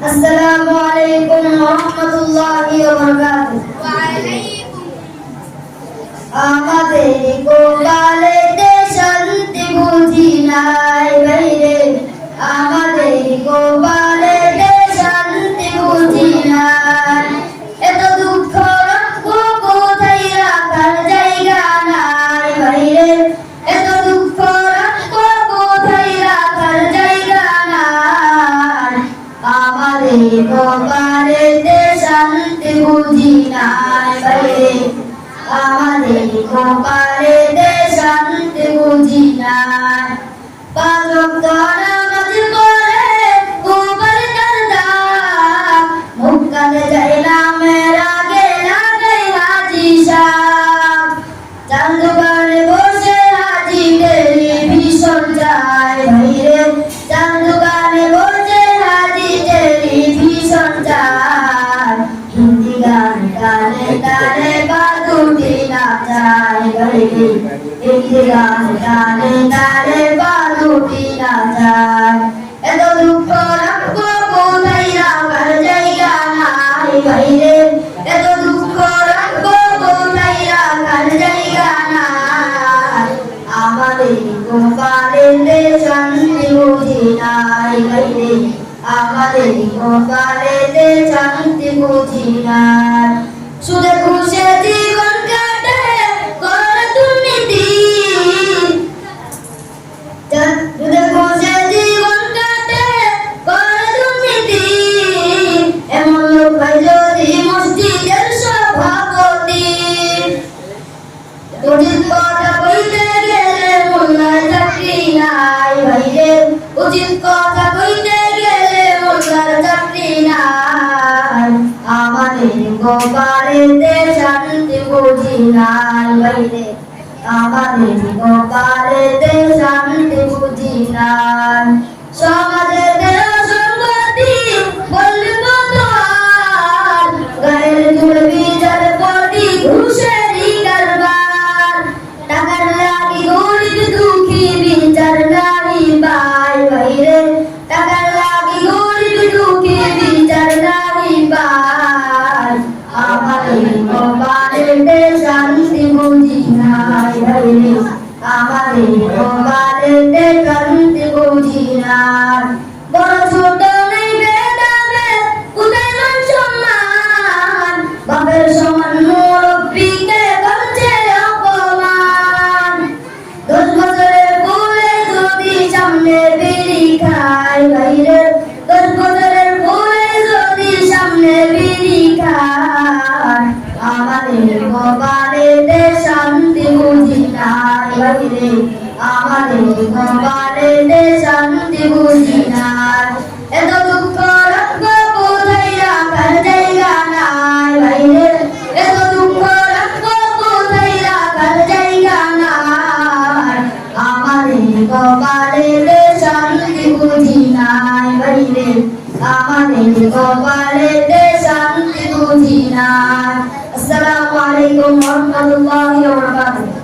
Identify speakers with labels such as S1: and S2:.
S1: আসসালামু আলাইকুম ওয়া রাহমাতুল্লাহি ওয়া বারাকাতুহু।
S2: ওয়া আলাইকুম।
S1: আমাদের গোপালেতে শান্তি বুঝি নাই বাইরে, আমাদের গোপালেতে শান্তি বুঝি নাই। এত দুঃখ রক্ষ কোথায় রাখার জায়গা নাই বাইরে, এত দুঃখ রক্ষ কোথায় রাখার জায়গা নাই। আমাদের গোপালেতে শান্তি বুঝি নাই বাইরে, আমাদের গোপালেতে শান্তি বুঝি নাই। পাঁচ ওয়াক্ত নামাজ পড়ে গোপাল তার ডাক, মুখ কাঁধে যায় নামের আগে লাগাই হাজি সাহেব। চাঁদ দোকানে বসে হাজি টেলিভিশন চায় ভাইরে, চাঁদ দোকানে বসে হাজি টেলিভিশন চায়। হিন্দি গান গানে গানে বাদুটি নাচায় ভাইরে, হিন্দি গান গানে গানে বাদুটি নাচায়। এত দুঃখ রাখব কোথায় রাখার জায়গা নাই ভাইরে, এত দুঃখ রাখব কোথায় রাখার জায়গা নাই। আমাদের গোপালেতে শান্তি বুঝি নাই ভাইরে, আমাদের গোপালেতে শান্তি বুঝি নাই। সুদে ঘুষে জীবন কাটে করে দুর্নীতি, সুদে ঘুষে জীবন কাটে করে দুর্নীতি। এমন লোক হয় যদি মসজিদের সভাপতি, উচিত কথা কইতে গেলে মোল্লার চাকরি নাই ভাইরে, উচিত কথা কইতে গেলে মোল্লার চাকরি নাই। আমাদের গোপালেতে শান্তি বুঝি নাই ভাইরে, আমাদের গোপালেতে শান্তি বুঝি নাই। সমাজেতে অসঙ্গতি বলব তো আর, গায়ের জোর বিচার প্রতি ঘুষেরই কারবার। টাকার লাগি গরিব দুঃখী বিচার নাই পায় ভাইরে, টাকার লাগি গরিব দুঃখী বিচার নাই পায়। আমাদের গোপালেতে শান্তি বুঝি নাই ভাইরে, আমাদের গোপালেতে শান্তি বুঝি নাই। বড় ছোট নেই ভেদাভেদ, কোথায় মান সম্মান, বাপের সমান মুরব্বিকে করছে অপমান। 10 বছরের ফুলে যদি সামনে বিড়ি খায় ভাইরে, 10 বছরের ফুলে যদি সামনে বিড়ি খায়। আমাদের গোপালেতে শান্তি বুঝি নাই ভাইরে, আমাদের গোপালেতে শান্তি বুঝি নাই। এত দুঃখ রাখব কোথায় রাখার জায়গা নাই ভাইরে, এত দুঃখ রাখব কোথায় রাখার জায়গা নাই। আমাদের গোপালেতে শান্তি বুঝি নাই ভাইরে, আমাদের গোপালেতে শান্তি বুঝি নাই। আসসালামু আলাইকুম ওয়া রাহমাতুল্লাহি ওয়া বারাকাতুহু।